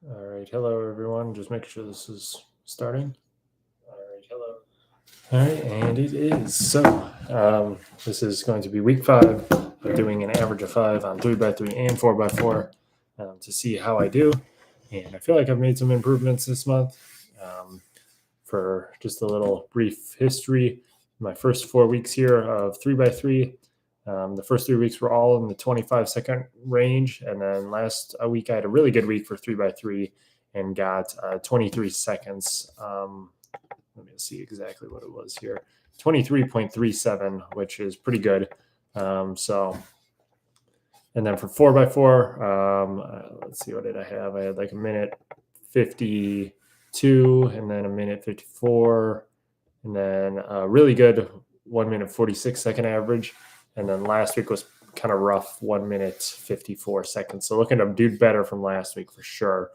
All right, hello everyone. Just making sure this is starting. All right, hello. All right, and it is. This is going to be week 5 of doing an average of 5 on 3x3 and 4x4 to see how I do. And I feel like I've made some improvements this month. For just a little brief history, my first 4 weeks here of 3x3, the first 3 weeks were all in the 25-second range. And then last week, I had a really good week for 3x3 and got 23 seconds. Let me see exactly what it was here. 23.37, which is pretty good. And then for 4x4, let's see, what did I have? I had like a minute 52, and then a minute 54, and then a really good 1 minute 46-second average. And then last week was kind of rough, 1 minute 54 seconds. So looking to do better from last week for sure.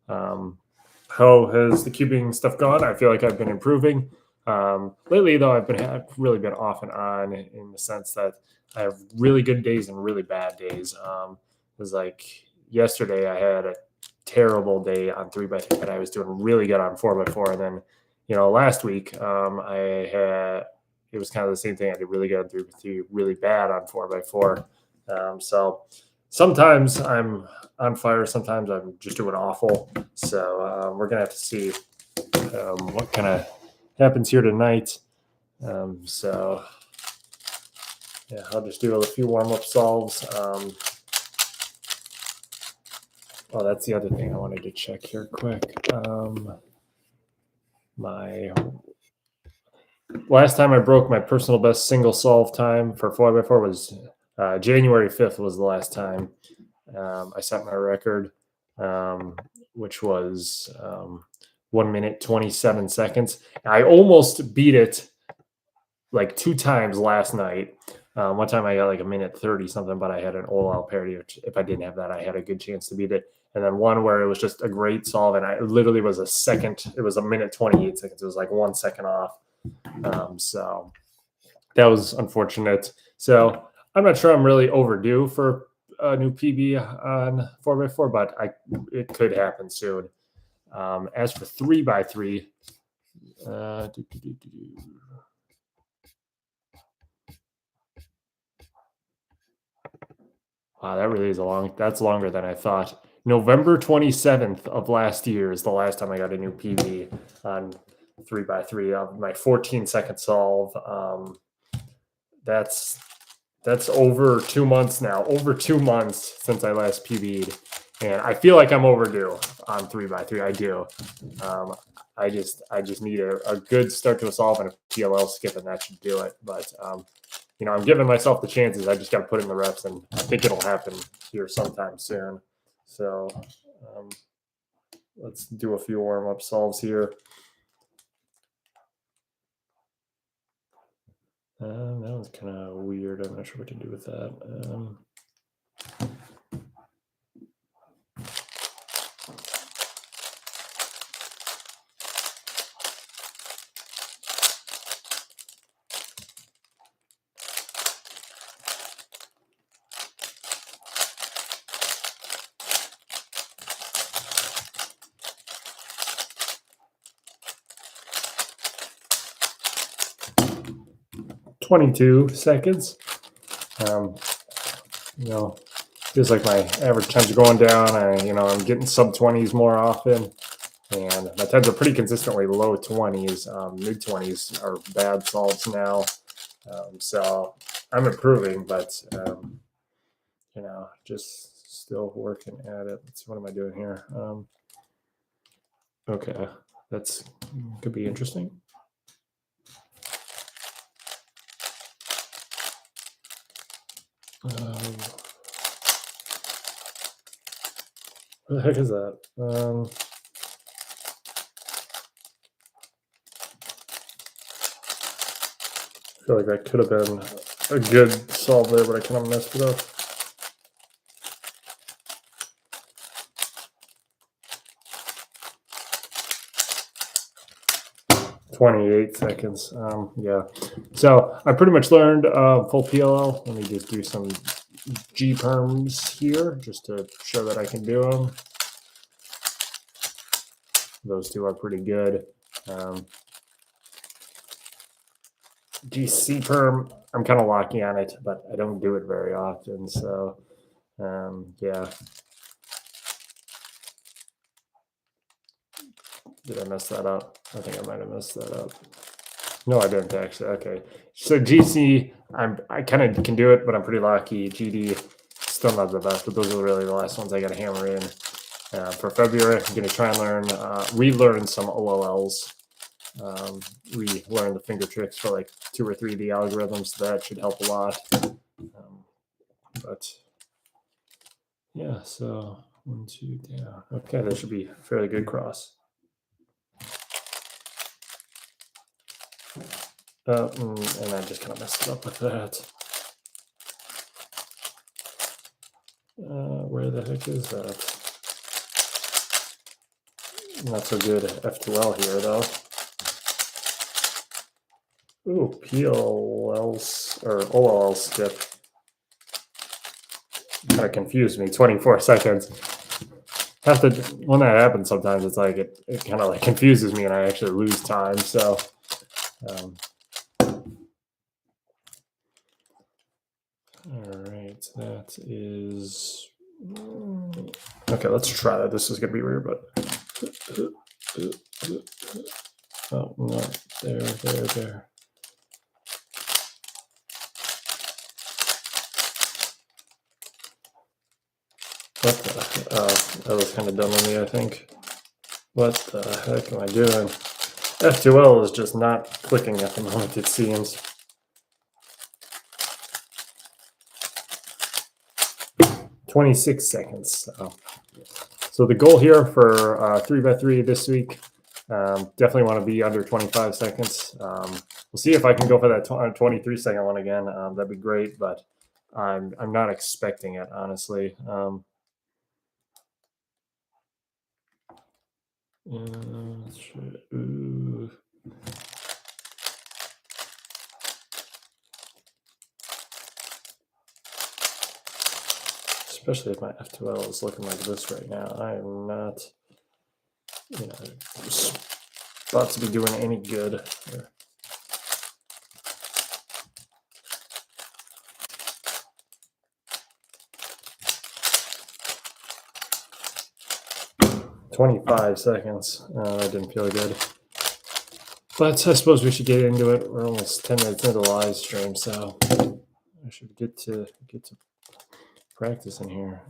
How has the cubing stuff gone? I feel like I've been improving. Lately, though, I've really been off and on in the sense that I have really good days and really bad days. It was like yesterday, I had a terrible day on 3x3, but I was doing really good on 4x4. And then, last week, it was kind of the same thing. I did really good on 3x3, really bad on 4x4. So sometimes I'm on fire. Sometimes I'm just doing awful. So we're going to have to see what kind of happens here tonight. So yeah, I'll just do a few warm-up solves. Oh, that's the other thing I wanted to check here quick. My last time I broke my personal best single solve time for 4x4 was January 5th was the last time I set my record, which was 1 minute 27 seconds. I almost beat it like 2 times last night. One time I got like a minute 30 something, but I had an all-out parity, which if I didn't have that, I had a good chance to beat it. And then one where it was just a great solve, and I literally was it was a minute 28 seconds. It was like 1 second off. So that was unfortunate. So I'm not sure I'm really overdue for a new PB on 4x4, but it could happen soon. As for 3x3, wow, that really is that's longer than I thought. November 27th of last year is the last time I got a new PB on 3x3. My 14-second solve. That's over 2 months now. Over 2 months since I last PB'd, and I feel like I'm overdue on 3x3. I do. I just need a good start to a solve and a PLL skip, and that should do it. But I'm giving myself the chances. I just got to put in the reps, and I think it'll happen here sometime soon. So let's do a few warm-up solves here. That was kind of weird. I'm not sure what to do with that. 22 seconds. Feels like my average times are going down. I'm getting sub 20s more often, and my times are pretty consistently low 20s. Mid 20s are bad solves now. So I'm improving, but just still working at it. Let's see, what am I doing here? Okay, that's could be interesting. What the heck is that? I feel like that could have been a good solve there, but I kind of messed it up. "28 seconds." Yeah. So I pretty much learned full PLL. Let me just do some G perms here just to show that I can do them. Those two are pretty good. GC perm, I'm kind of locky on it, but I don't do it very often. So, yeah. Did I mess that up? I think I might have messed that up. No, I didn't actually. Okay. So GC, I kind of can do it, but I'm pretty lucky. GD, still not the best, but those are really the last ones I got to hammer in. For February, I'm going to try and relearn some OLLs. Relearn the finger tricks for like 2 or 3 of the algorithms. That should help a lot. But yeah, so 1, 2 down. Okay, that should be a fairly good cross. And I just kind of messed it up with that. Where the heck is that? Not so good F2L here, though. Ooh, PLL or OLL skip. Kind of confused me. 24 seconds. When that happens, sometimes it's like it kind of like confuses me, and I actually lose time. So. All right, that is okay. Let's try that. This is gonna be weird, but oh no, there. What the? That was kind of dumb of me, I think. What the heck am I doing? F2L is just not clicking at the moment, it seems. $26 seconds. So the goal here for 3x3 this week, definitely want to be under 25 seconds. We'll see if I can go for that 23-second one again. That'd be great, but I'm not expecting it, honestly. Ooh. Especially if my F2L is looking like this right now. I am not, about to be doing any good here. $25 seconds. That didn't feel good. But I suppose we should get into it. We're almost 10 minutes into the live stream, so I should get to practice in here.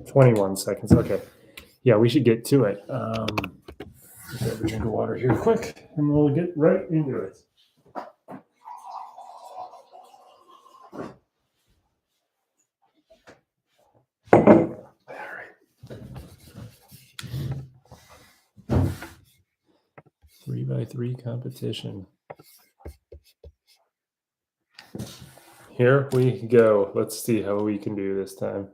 21 seconds. Okay. Yeah, we should get to it. Grab a drink of water here quick, and we'll get right into it. All right. 3x3 competition. Here we go. Let's see how we can do this time.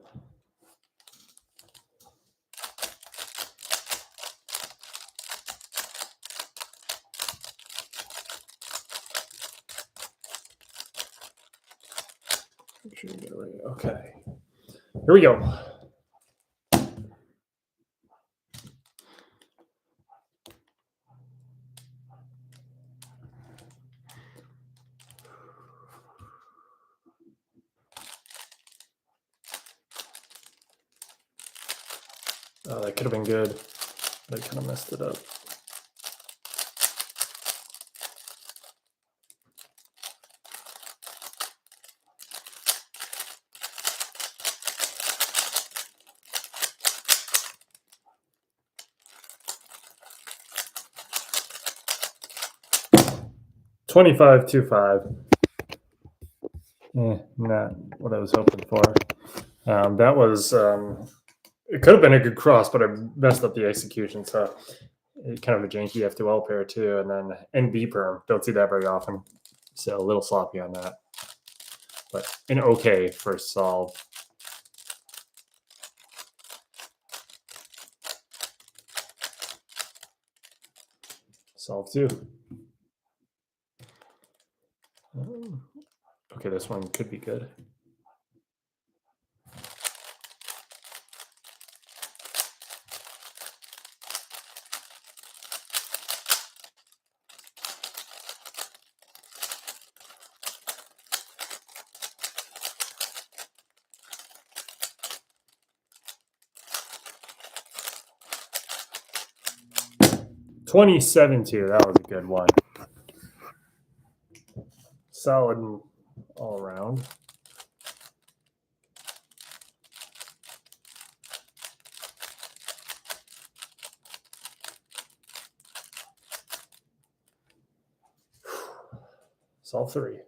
Okay. Here we go. That could have been good, but I kind of messed it up. $25.25. Not what I was hoping for. That was it could have been a good cross, but I messed up the execution. So kind of a janky F2L pair too, and then NB perm. Don't see that very often. So a little sloppy on that. But an okay first solve. Solve 2. Okay, this one could be good. $27.2. That was a good one. Solid all around. Solve 3.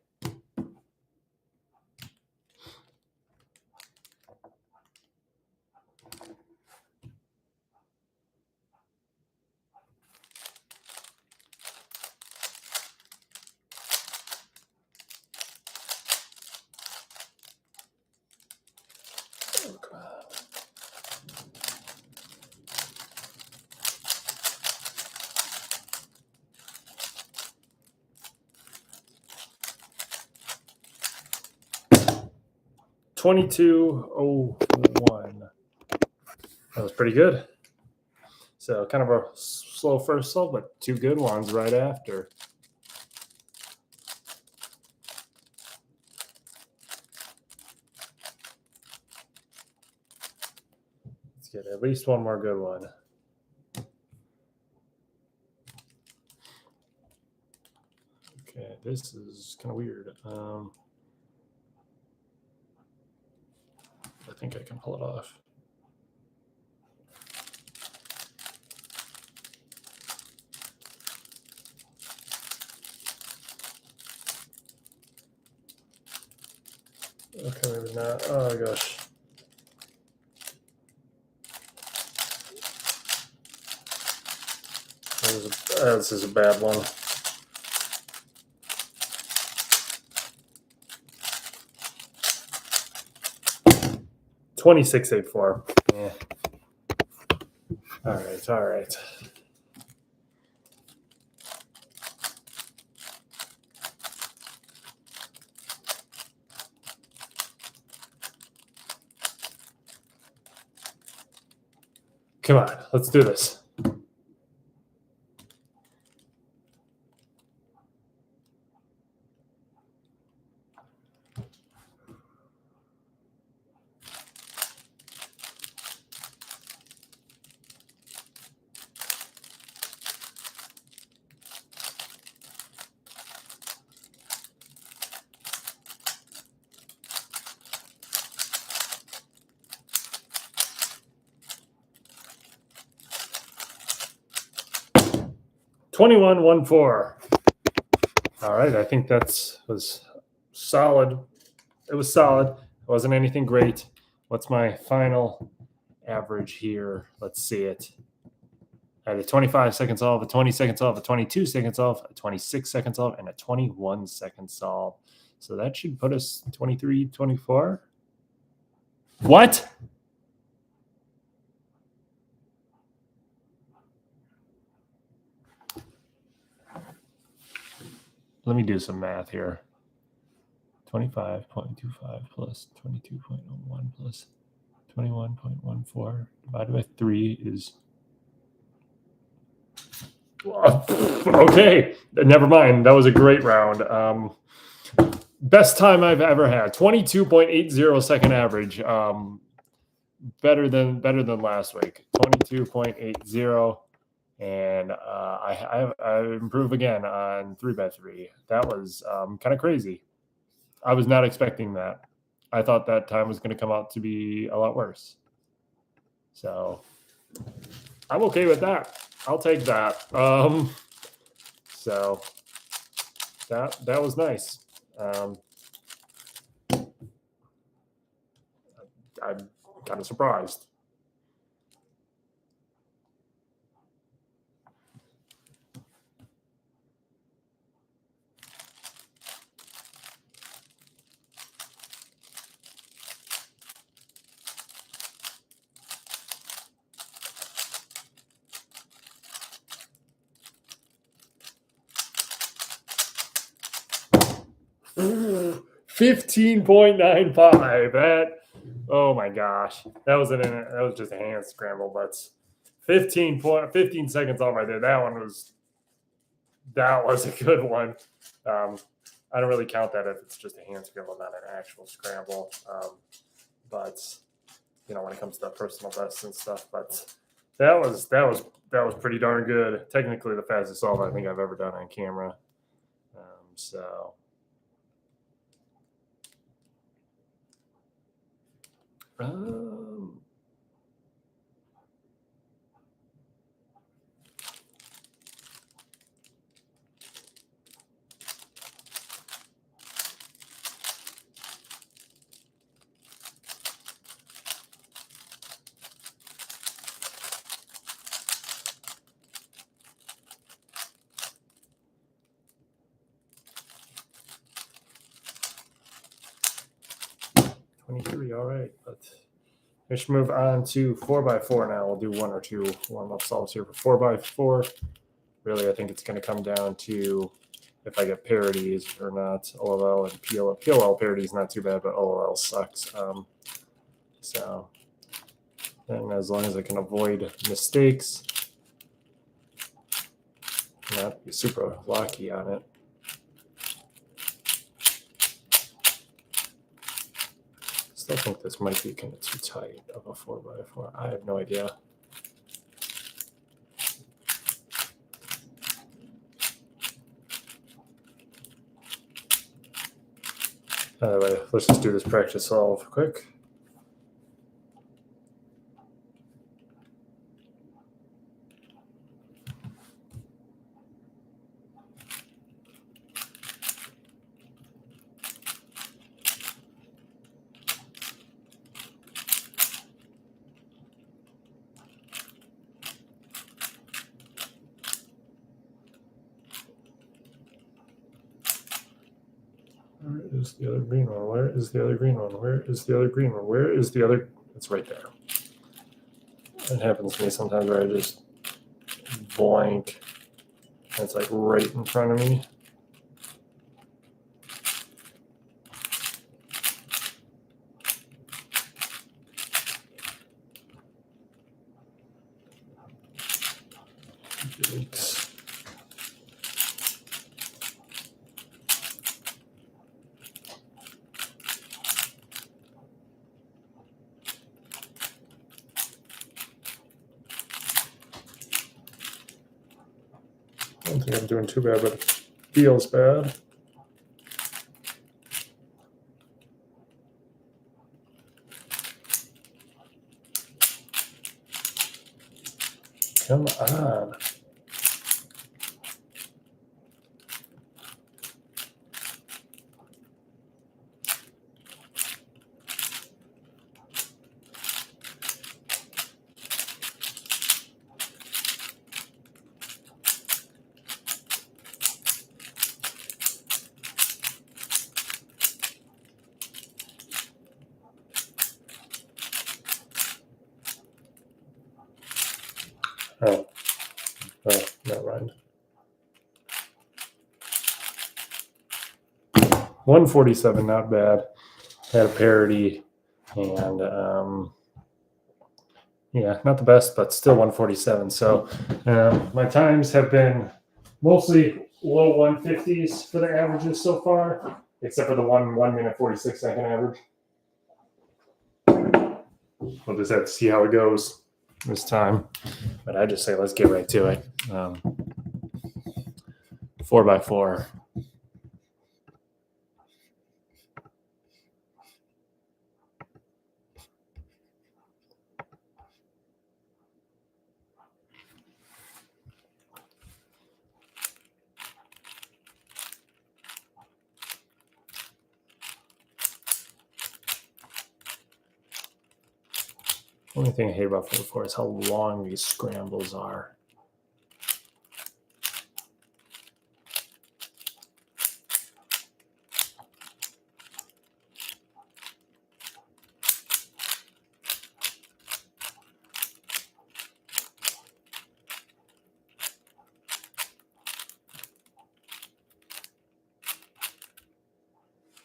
$22.01. That was pretty good. So kind of a slow first solve, but 2 good ones right after. Let's get at least one more good one. Okay, this is kind of weird. I think I can pull it off. Okay, maybe not. Oh gosh. This is a bad one. $26.84. Yeah. All right. Come on, let's do this. $21.14. All right, I think that was solid. It was solid. It wasn't anything great. What's my final average here? Let's see it. I had a 25-second solve, a 20-second solve, a 22-second solve, a 26-second solve, and a 21-second solve. So that should put us 23, 24. What? Let me do some math here. 25.25 plus 22.01 plus 21.14 divided by 3 is... Okay, never mind. That was a great round. Best time I've ever had. 22.80 second average. Better than last week. 22.80, and I improve again on 3x3. That was kind of crazy. I was not expecting that. I thought that time was going to come out to be a lot worse. So I'm okay with that. I'll take that. So that was nice. I'm kind of surprised. 15.95. That, oh my gosh, that was just a hand scramble, but 15 seconds off right there. That was a good one. I don't really count that if it's just a hand scramble, not an actual scramble. But when it comes to personal bests and stuff, but that was pretty darn good. Technically, the fastest solve I think I've ever done on camera. So. Um, all right, but we should move on to 4x4 now. We'll do one or two warm-up solves here for 4x4. Really, I think it's going to come down to if I get parities or not. OLL and PLL. PLL parity is not too bad, but OLL sucks. So, and as long as I can avoid mistakes, not be super lucky on it. I think this might be kind of too tight of a 4x4. I have no idea. Anyway, let's just do this practice solve quick. Where is the other green one? Where is the other green one? Where is the other green one? Where is the other? It's right there. It happens to me sometimes where I just blank. And it's like right in front of me. Yikes. I don't think I'm doing too bad, but it feels bad. Come on. Oh, never mind. 147, not bad. Had a parity, and yeah, not the best, but still 147. So my times have been mostly low 150s for the averages so far, except for the 1 minute 46 second average. We'll just have to see how it goes this time. But I just say let's get right to it. 4x4. Only thing I hate about 4x4 is how long these scrambles are.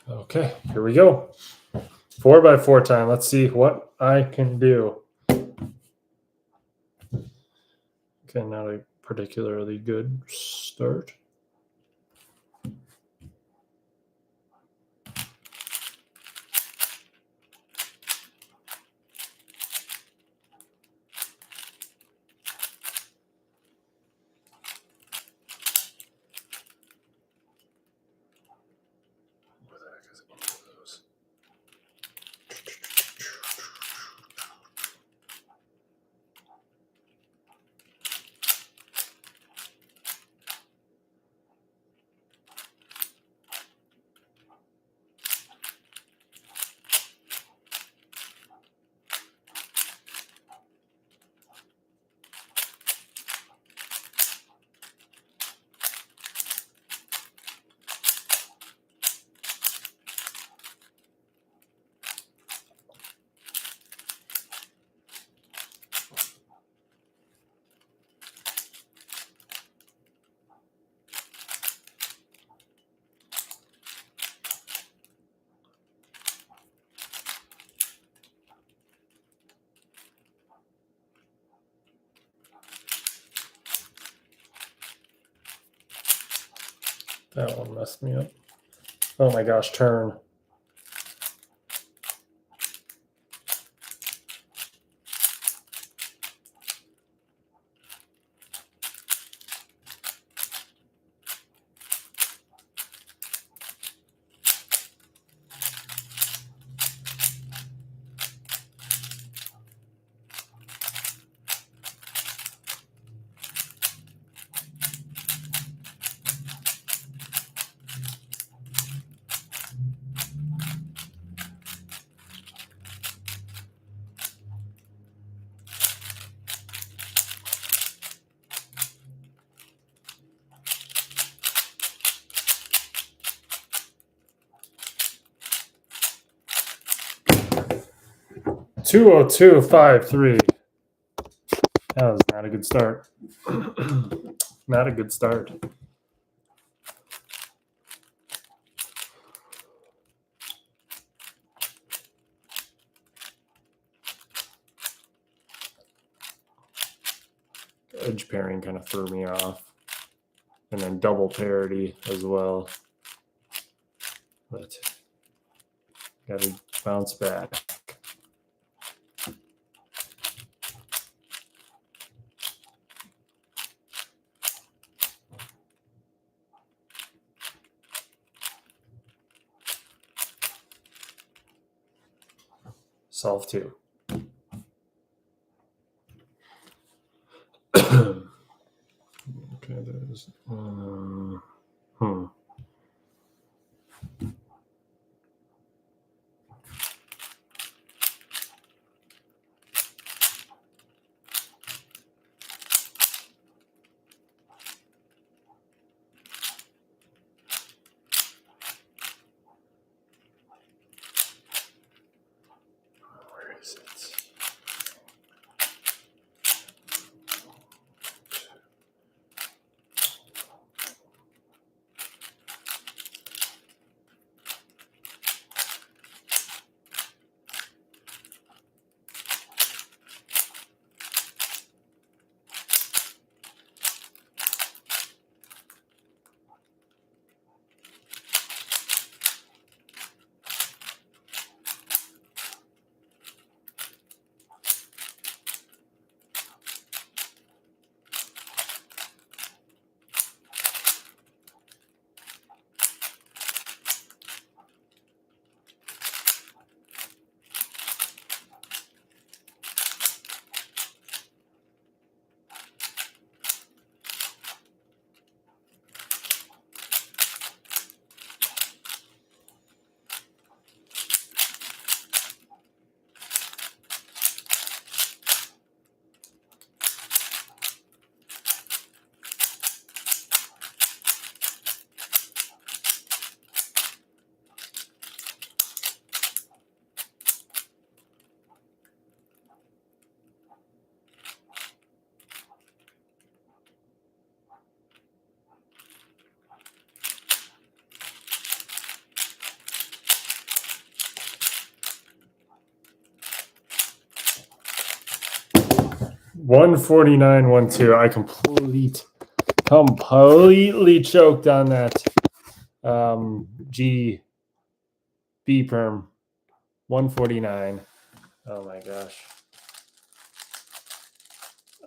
Okay, here we go. 4x4 time. Let's see what I can do. Okay, not a particularly good start. Where the heck is any of those? That one messed me up. Oh my gosh, turn. $202.53. That was not a good start. Not a good start. Edge pairing kind of threw me off. And then double parity as well. But got to bounce back. Solve 2. Okay, there's. Where is it? 149, 1-2. I completely choked on that G B perm. 149. Oh my gosh.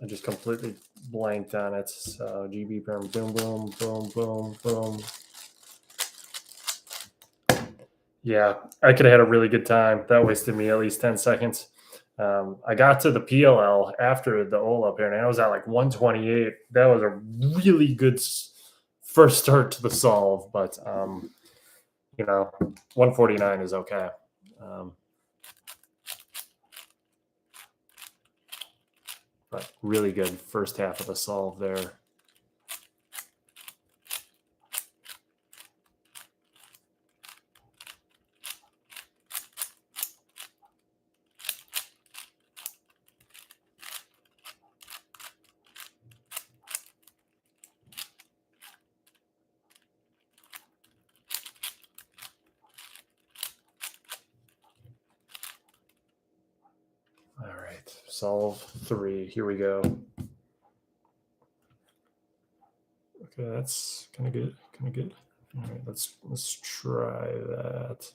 I just completely blanked on it. So GB perm, boom, boom, boom, boom, boom. Yeah, I could have had a really good time. That wasted me at least 10 seconds. I got to the PLL after the OLA pair, and I was at like 128. That was a really good first start to the solve, but 149 is okay. But really good first half of the solve there. All right, solve 3. Here we go. Okay, that's kind of good. All right, let's try that.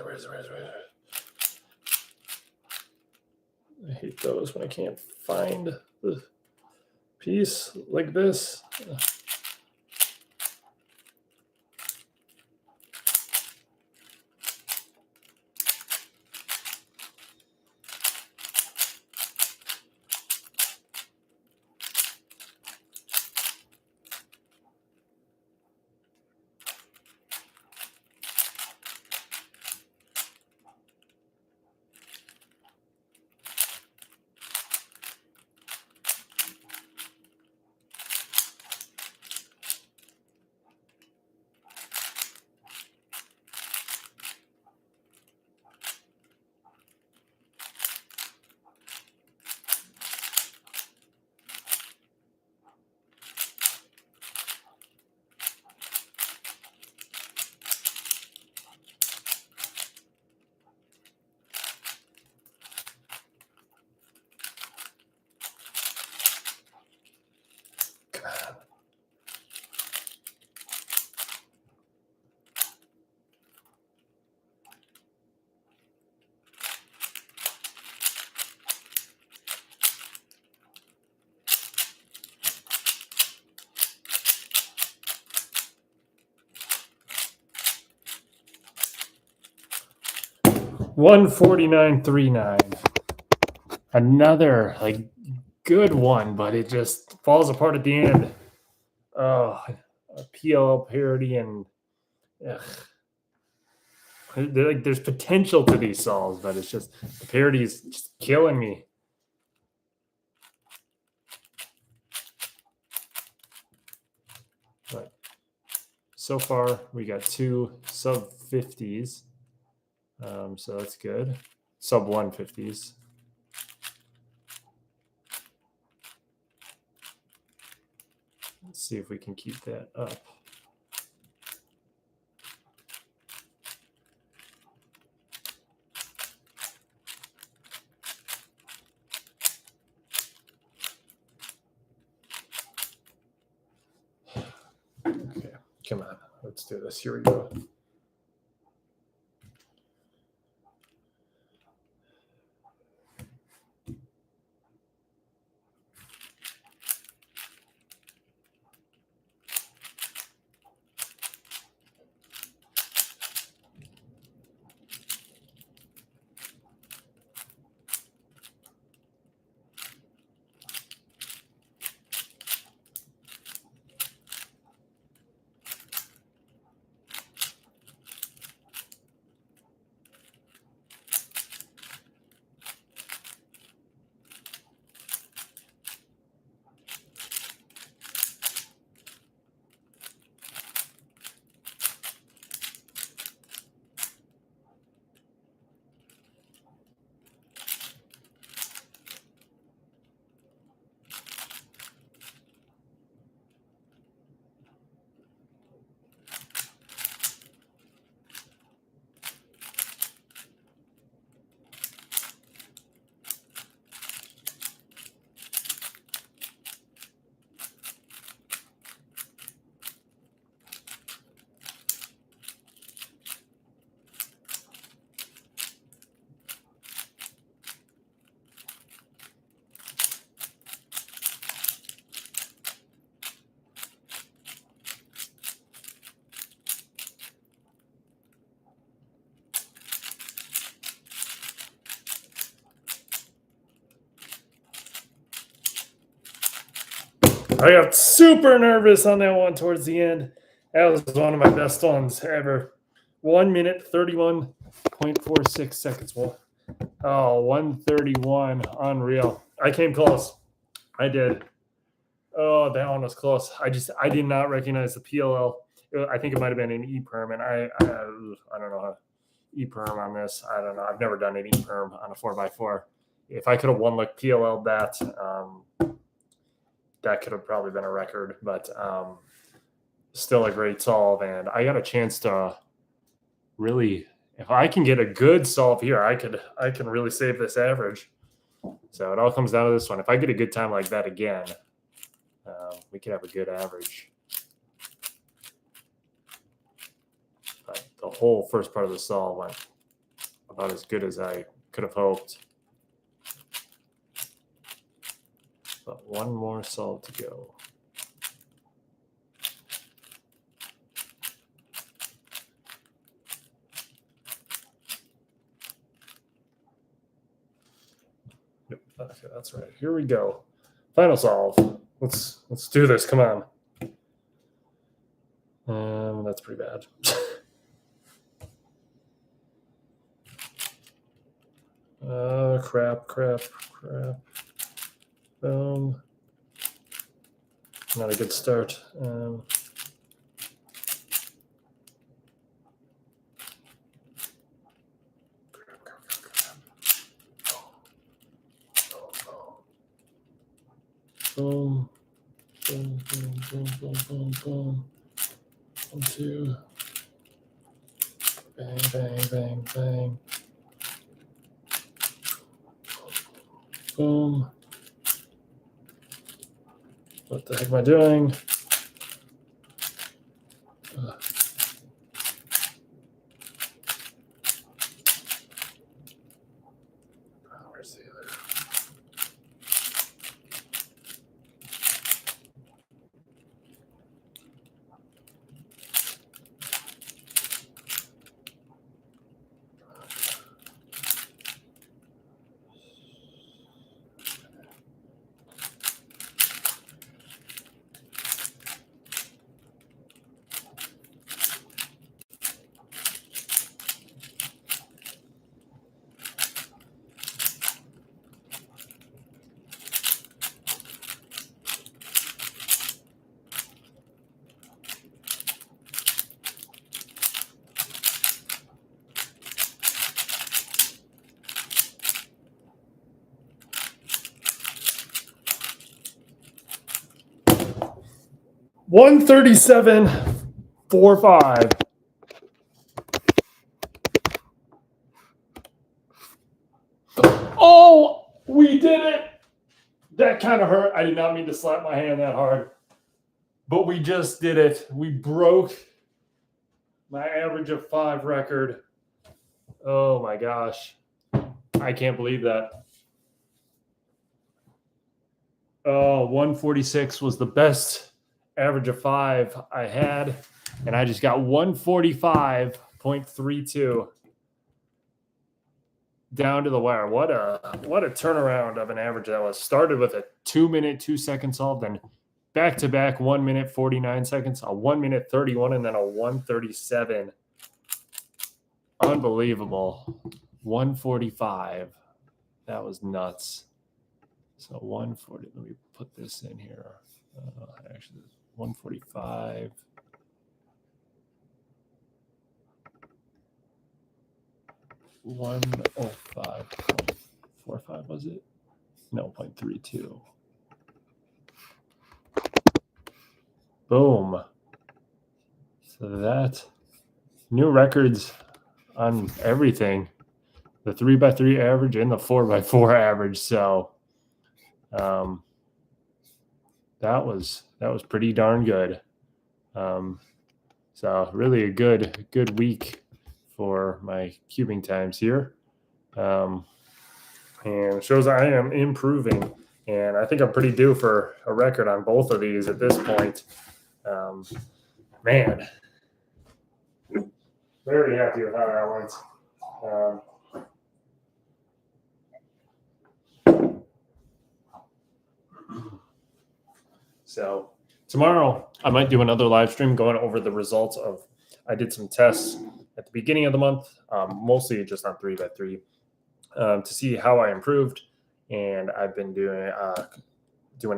Where is it? I hate those when I can't find the piece like this. 149.39. Another good one, but it just falls apart at the end. Oh, a PLL parity and there's potential to these solves, but it's just the parity is just killing me. But so far we got 2 sub 50s, so that's good. Sub 150s. Let's see if we can keep that up. Okay, come on, let's do this. Here we go. I got super nervous on that one towards the end. That was one of my best ones ever. 1 minute, 31.46 seconds. Well, 131. Unreal. I came close. I did. Oh, that one was close. I did not recognize the PLL. I think it might have been an E-perm, and I don't know how E-perm on this. I don't know. I've never done an E-perm on a 4x4. If I could have won like PLL that, that could have probably been a record, but still a great solve. And I got a chance to really, if I can get a good solve here, I can really save this average. So it all comes down to this one. If I get a good time like that again, we could have a good average. But the whole first part of the solve went about as good as I could have hoped. But one more solve to go. Yep, okay, that's right. Here we go. Final solve. Let's do this. Come on. That's pretty bad. Crap. Not a good start. Boom. 1, 2. Bang. Boom. What the heck am I doing? Where's the other? $137.45. Oh, we did it. That kind of hurt. I did not mean to slap my hand that hard, but we just did it. We broke my average of 5 record. Oh my gosh. I can't believe that. 146 was the best average of 5 I had, and I just got 145.32 down to the wire. What a turnaround of an average that was. Started with a 2 minute 2 second solve, then back to back 1 minute 49 seconds, a 1 minute 31, and then a 137. Unbelievable. 145. That was nuts. So 140. Let me put this in here. Actually, 145. $105.45 was it? No, 0.32. Boom. So that new records on everything. The 3x3 average and the 4x4 average. So that was pretty darn good. So really a good week for my cubing times here. And it shows I am improving. And I think I'm pretty due for a record on both of these at this point. Man, very happy with how that went. So tomorrow I might do another live stream going over the results of. I did some tests at the beginning of the month, mostly just on 3x3, to see how I improved. And I've been doing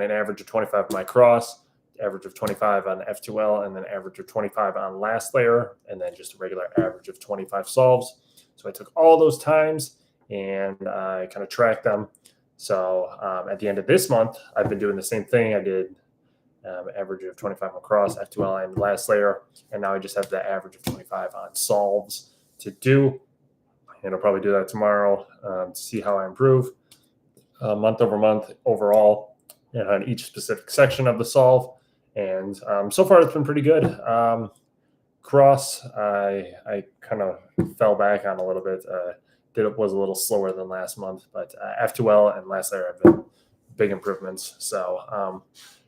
an average of 25 on my cross, average of 25 on F2L, and then average of 25 on last layer, and then just a regular average of 25 solves. So I took all those times and I kind of tracked them. So at the end of this month, I've been doing the same thing. I did average of 25 on cross, F2L, and last layer, and now I just have the average of 25 on solves to do. And I'll probably do that tomorrow to see how I improve month over month overall on each specific section of the solve. And so far, it's been pretty good. Cross, I kind of fell back on a little bit. Was a little slower than last month, but F2L and last layer have been big improvements. So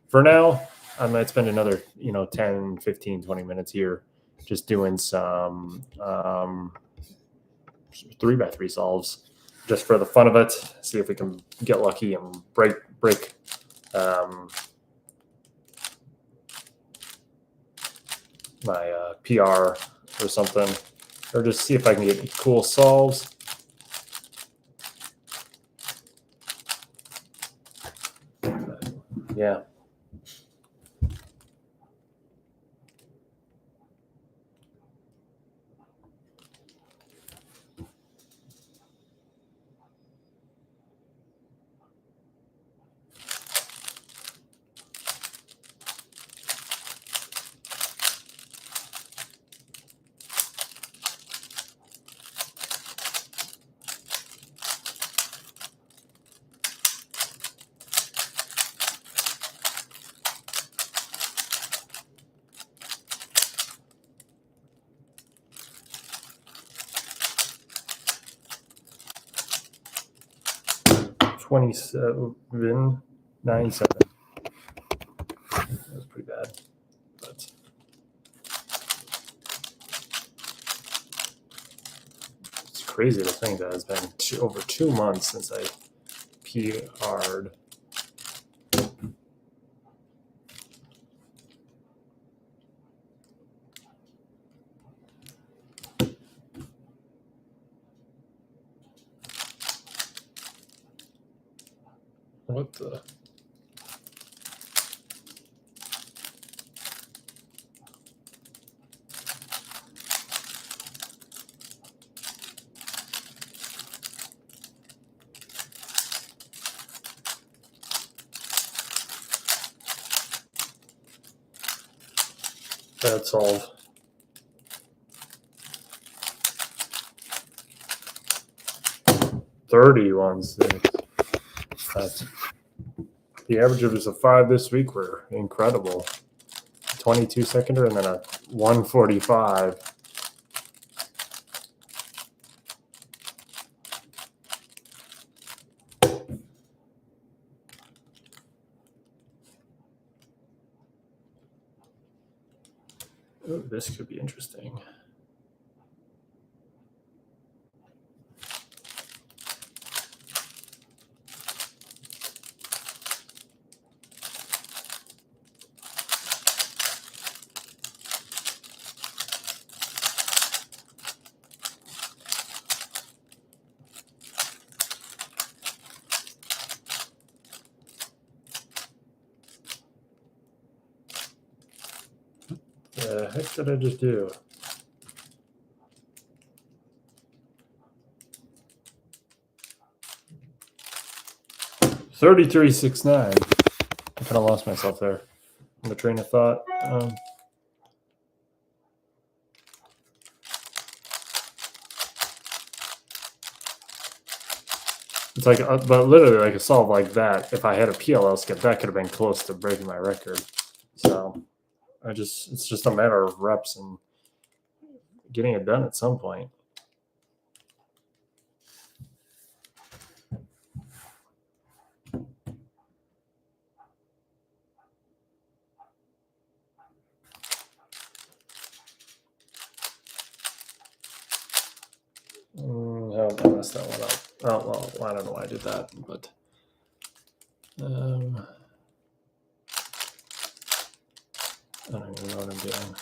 for now, I might spend another 10, 15, 20 minutes here just doing some 3x3 solves just for the fun of it. See if we can get lucky and break my PR or something, or just see if I can get cool solves. Yeah. $27.97. That was pretty bad, but it's crazy to think that it's been over 2 months since I PR'd. What the? That's all. $31.6. The averages of 5 this week were incredible. 22 seconder and then a 145. Ooh, this could be interesting. The heck did I just do? $33.69. I kind of lost myself there in the train of thought. It's like, but literally, like a solve like that, if I had a PLL skip, that could have been close to breaking my record. So it's just a matter of reps and getting it done at some point. Oh, I messed that one up. Oh, well, I don't know why I did that, but I don't even know what I'm doing.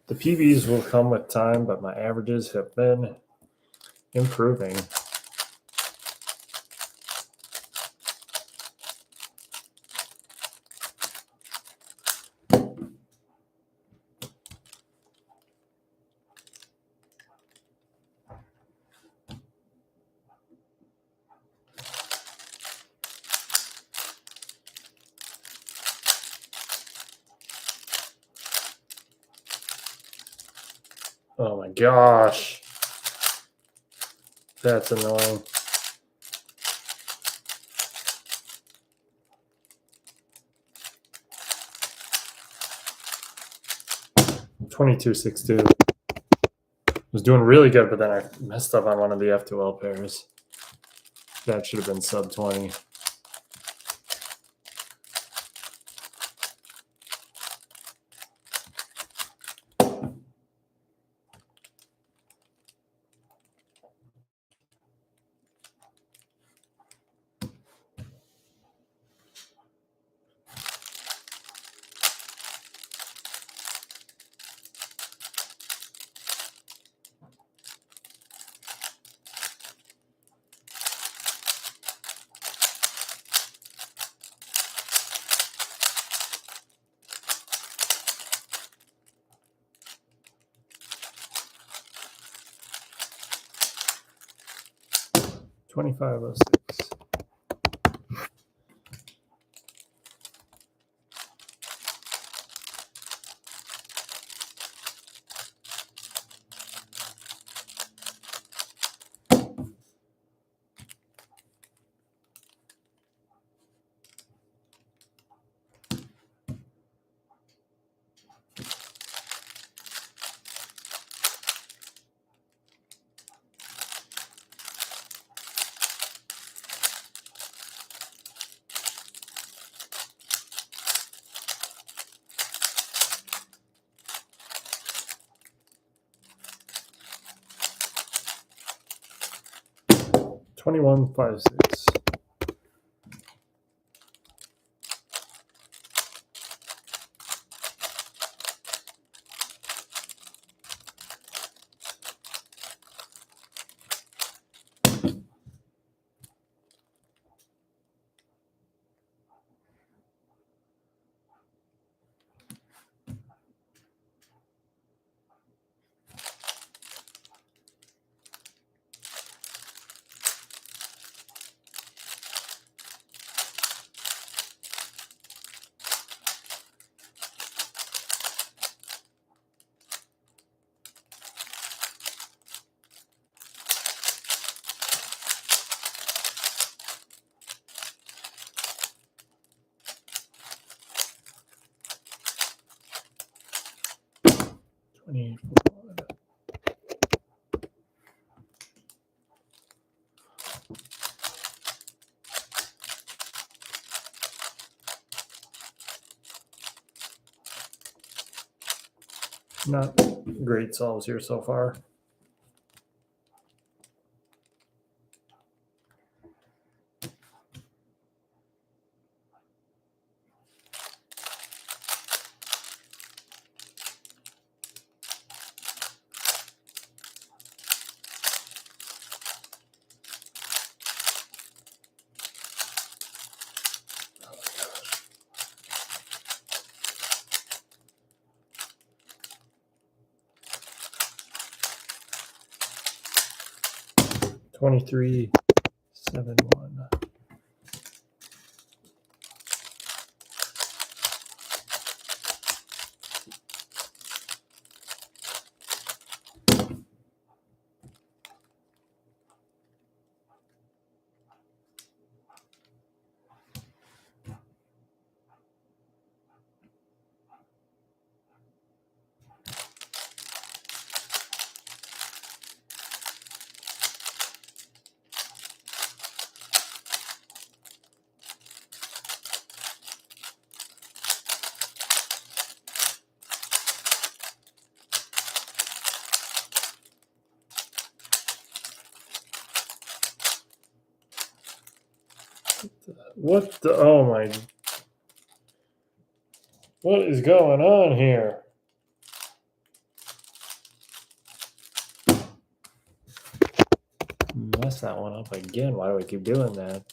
The PBs will come with time, but my averages have been improving. Oh my gosh. That's annoying. $22.62. Was doing really good, but then I messed up on one of the F2L pairs. That should have been sub 20. $25.06. $21.56. Not great solves here so far. $23.71. What the? Oh my. What is going on here? Mess that one up again. Why do we keep doing that?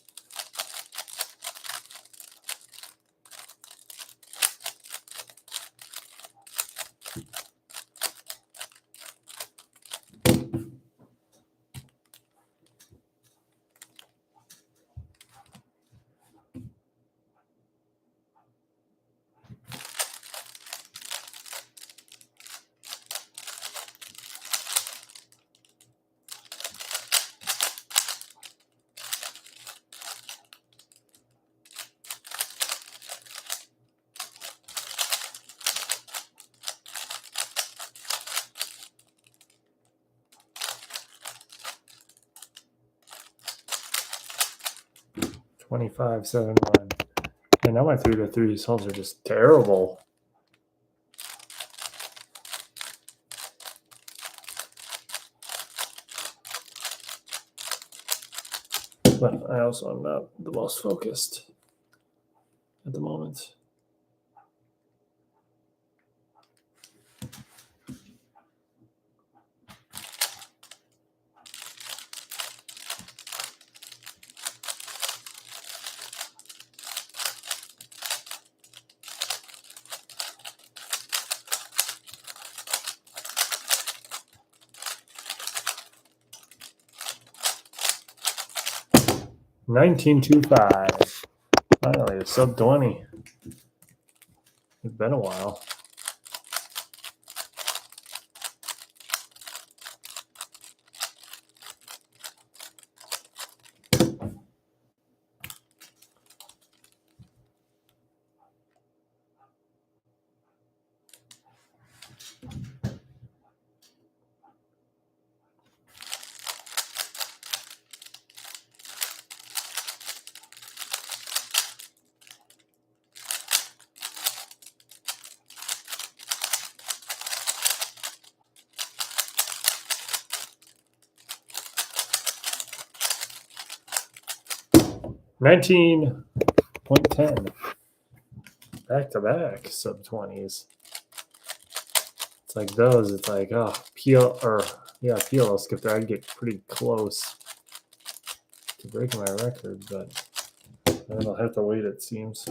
$25.71. And now my 3-3 results are just terrible. But I also am not the most focused at the moment. $19.25. Finally, a sub 20. It's been a while. $19.10. Back to back sub 20s. It's like those. It's like, oh, PLO skipper. I'd get pretty close to breaking my record, but I'll have to wait, it seems.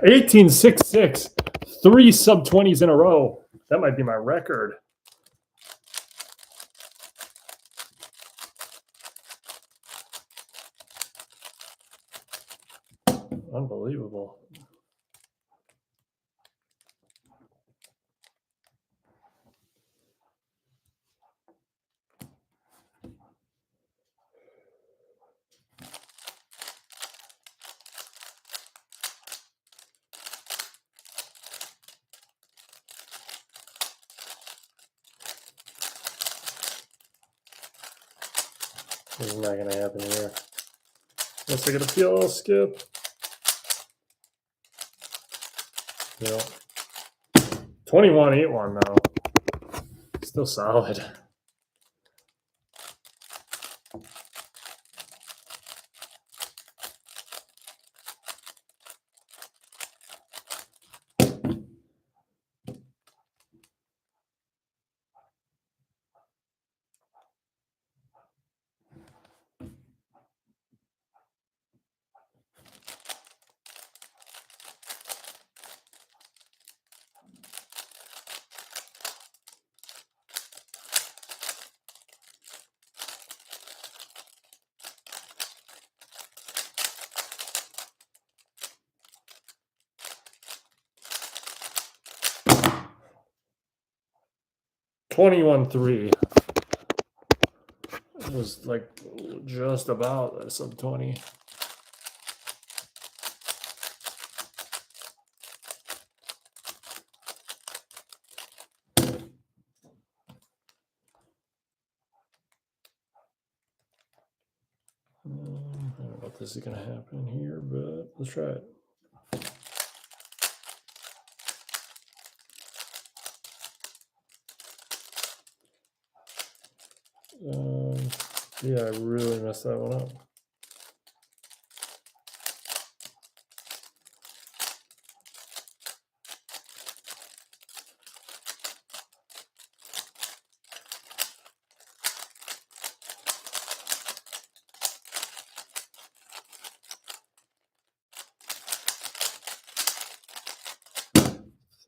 $18.66. 3 sub 20s in a row. That might be my record. Unbelievable. This is not going to happen here. Guess I got a PLL skip. Yep. 21.81 though. Still solid. $21.3. It was like just about a sub 20. know if this is going to happen here, but let's try it. Yeah, I really messed that one up.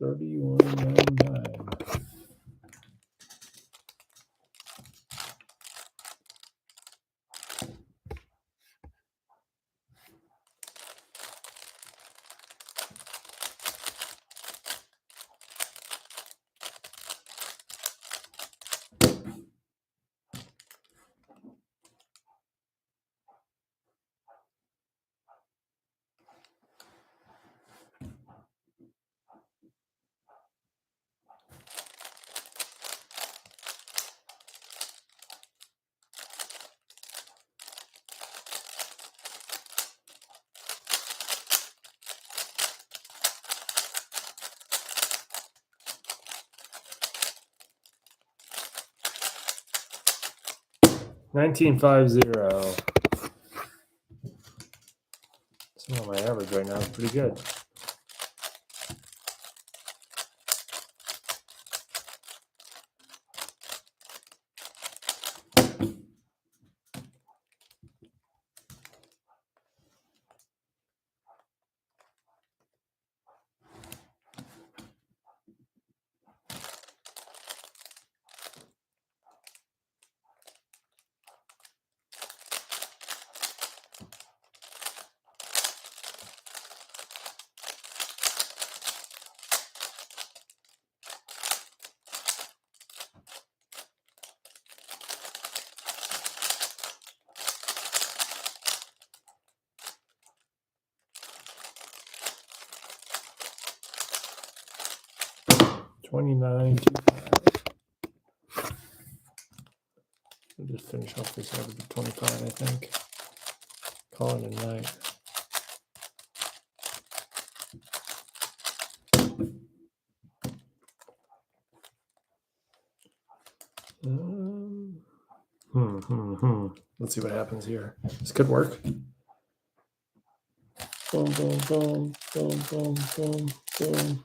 $31.99. $19.50. So my average right now is pretty good. $29.25. We'll just finish off this average of 25, I think. Call it a night. Let's see what happens here. This could work. Boom, boom, boom, boom, boom, boom, boom.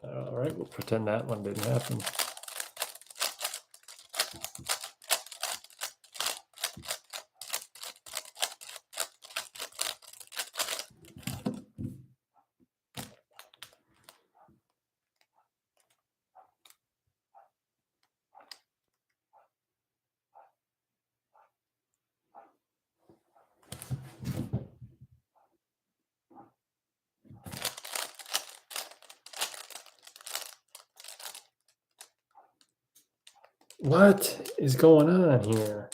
All right, we'll pretend that one didn't happen. What is going on here?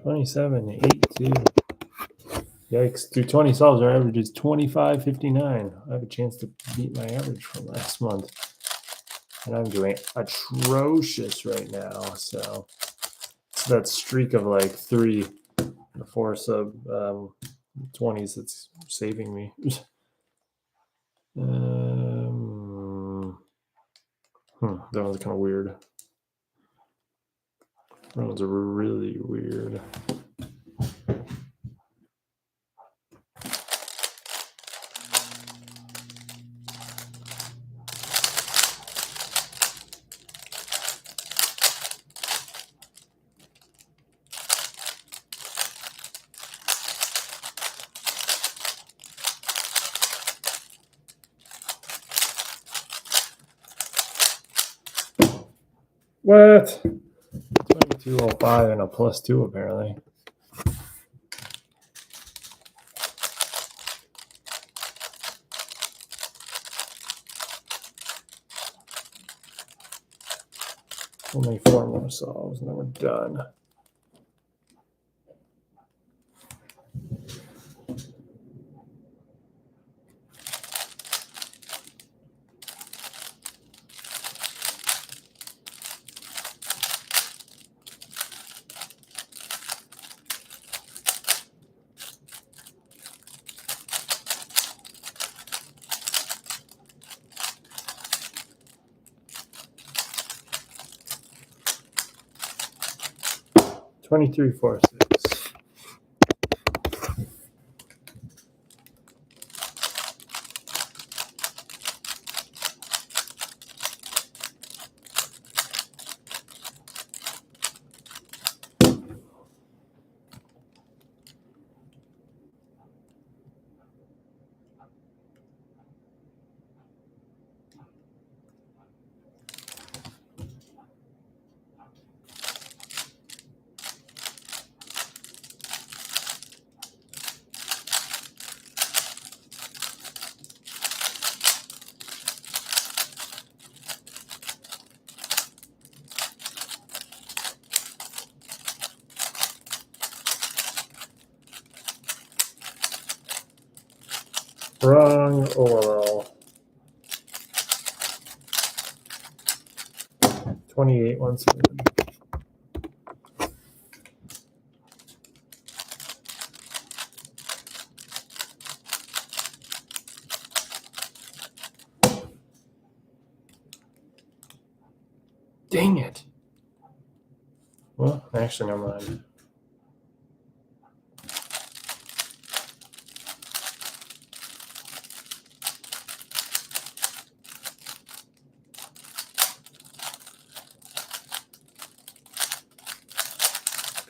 27.82. Yikes. Through 20 solves, our average is 25.59. I have a chance to beat my average from last month. And I'm doing atrocious right now. So it's that streak of like 3 or 4 sub 20s that's saving me. That one's kind of weird. That one's really weird. What? 22.05 and a +2 apparently. Only 4 more solves and then we're done. $23.46. Wrong OLL. 28.17. Dang it. Well, actually, never mind.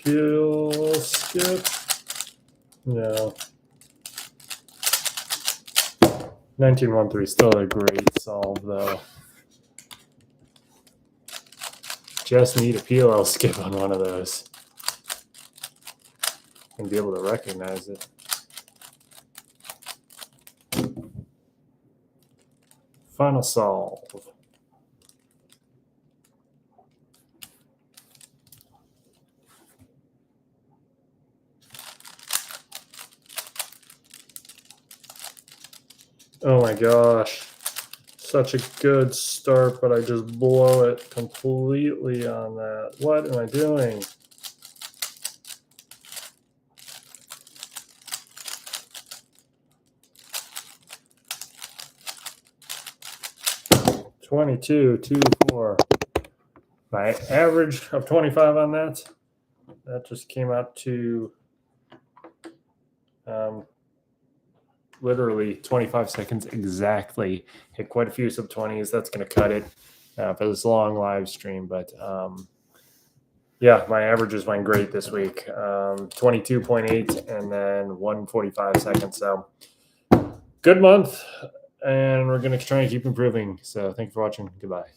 Peel skip. No. 19.13. Still a great solve, though. Just need a PLL skip on one of those and be able to recognize it. Final solve. Oh my gosh. Such a good start, but I just blow it completely on that. What am I doing? $22.24. My average of 25 on that. That just came out to literally 25 seconds exactly. Hit quite a few sub 20s. That's going to cut it for this long live stream. But yeah, my averages went great this week. 22.8 and then 1:45 seconds. So good month. And we're going to try and keep improving. So thank you for watching. Goodbye.